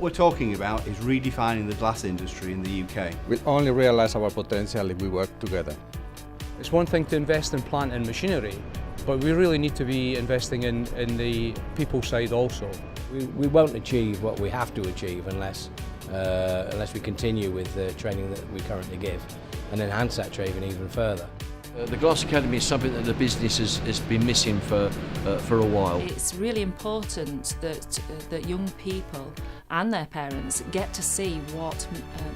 What we're talking about is redefining the glass industry in the UK. We'll only realise our potential if we work together. It's one thing to invest in plant and machinery, but we really need to be investing in the people side also. We won't achieve what we have to achieve unless we continue with the training that we currently give and enhance that training even further. The Glass Academy is something that the business has been missing for a while. It's really important that young people and their parents get to see what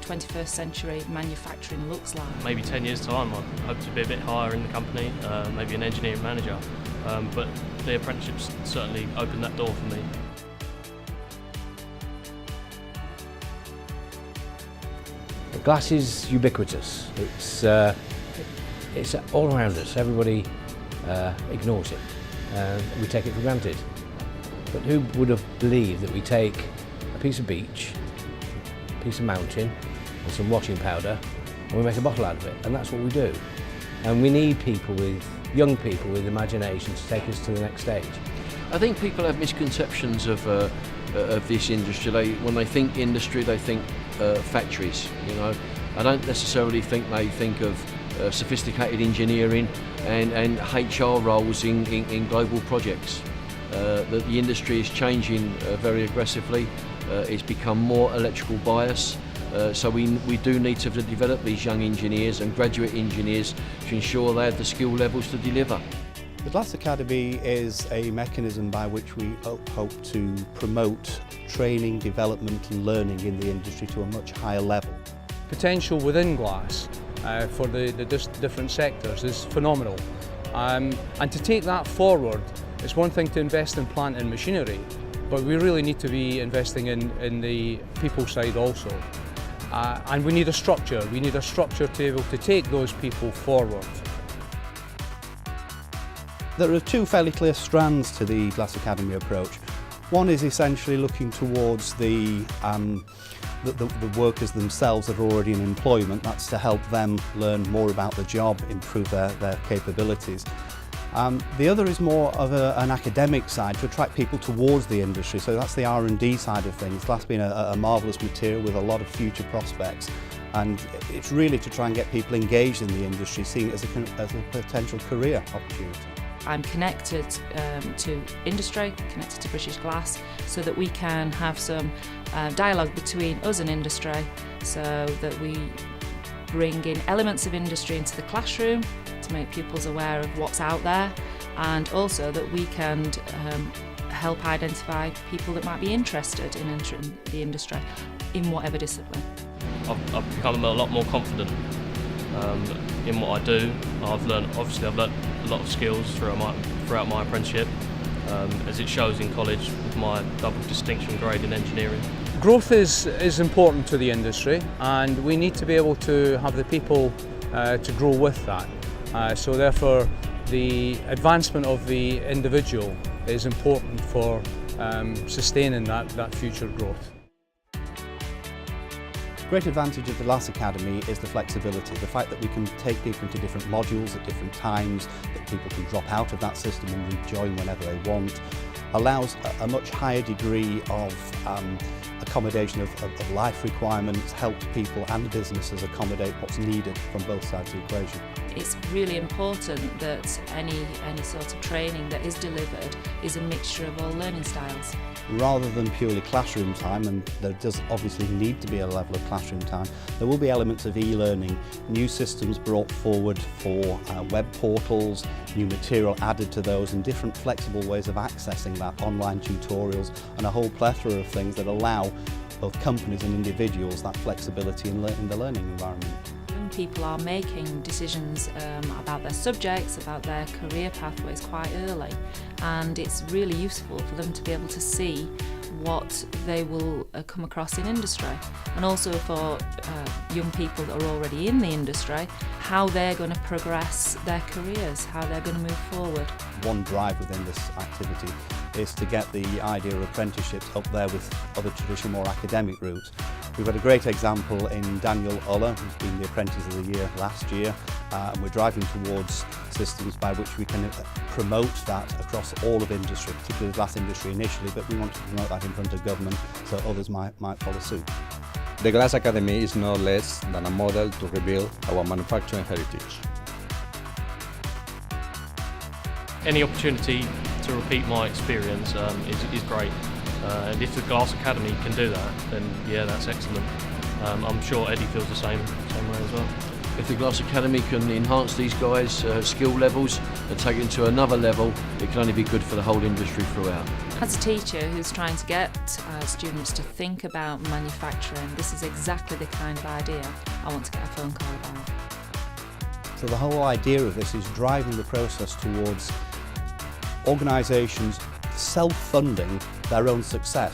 21st century manufacturing looks like. Maybe 10 years' time I hope to be a bit higher in the company, maybe an engineering manager, but the apprenticeships certainly opened that door for me. Glass is ubiquitous. It's all around us. Everybody ignores it, and we take it for granted. But who would have believed that we take a piece of beach, a piece of mountain, and some washing powder, and we make a bottle out of it? And that's what we do. And we need young people with imagination to take us to the next stage. I think people have misconceptions of this industry. When they think industry, they think factories. You know, I don't necessarily think they think of sophisticated engineering and HR roles in global projects. The industry is changing very aggressively. It's become more electrical bias. So we do need to develop these young engineers and graduate engineers to ensure they have the skill levels to deliver. The Glass Academy is a mechanism by which we hope to promote training, development and learning in the industry to a much higher level. Potential within glass for the different sectors is phenomenal. And to take that forward, it's one thing to invest in plant and machinery, but we really need to be investing in the people side also. And we need a structure. We need a structure to be able to take those people forward. There are two fairly clear strands to the Glass Academy approach. One is essentially looking towards the workers themselves that are already in employment. That's to help them learn more about the job, improve their capabilities. The other is more of an academic side to attract people towards the industry. So that's the R&D side of things. Glass being a marvellous material with a lot of future prospects. And it's really to try and get people engaged in the industry, seeing it as a potential career opportunity. I'm connected to industry, connected to British Glass, so that we can have some dialogue between us and industry, so that we bring in elements of industry into the classroom to make pupils aware of what's out there, and also that we can help identify people that might be interested in entering the industry in whatever discipline. I've become a lot more confident in what I do. I've learned a lot of skills throughout my apprenticeship, as it shows in college with my double distinction grade in engineering. Growth is important to the industry, and we need to be able to have the people to grow with that. So therefore the advancement of the individual is important for sustaining that future growth. Great advantage of the Glass Academy is the flexibility, the fact that we can take people into different modules at different times, that people can drop out of that system and rejoin whenever they want, allows a much higher degree of accommodation of life requirements, helps people and businesses accommodate what's needed from both sides of the equation. It's really important that any sort of training that is delivered is a mixture of all learning styles. Rather than purely classroom time, and there does obviously need to be a level of classroom time, there will be elements of e-learning, new systems brought forward for web portals, new material added to those, and different flexible ways of accessing that, online tutorials and a whole plethora of things that allow both companies and individuals that flexibility in the learning environment. Young people are making decisions about their subjects, about their career pathways quite early, and it's really useful for them to be able to see what they will come across in industry, and also for young people that are already in the industry, how they're going to progress their careers, how they're going to move forward. One drive within this activity is to get the idea of apprenticeships up there with other traditional, more academic routes. We've had a great example in Daniel Uller, who's been the Apprentice of the Year last year, and we're driving towards systems by which we can promote that across all of industry, particularly the glass industry initially, but we want to promote that in front of government so others might follow suit. The Glass Academy is no less than a model to rebuild our manufacturing heritage. Any opportunity to repeat my experience is great. And if the Glass Academy can do that, then yeah, that's excellent. I'm sure Eddie feels the same way as well. If the Glass Academy can enhance these guys' skill levels and take it to another level, it can only be good for the whole industry throughout. As a teacher who's trying to get students to think about manufacturing, this is exactly the kind of idea I want to get a phone call about. So the whole idea of this is driving the process towards organisations self-funding their own success.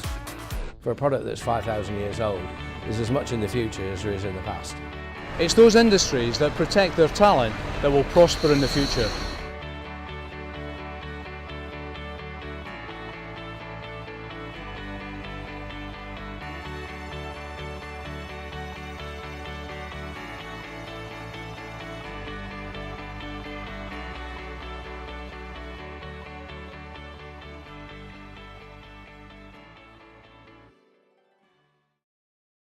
For a product that's 5,000 years old, there's as much in the future as there is in the past. It's those industries that protect their talent that will prosper in the future.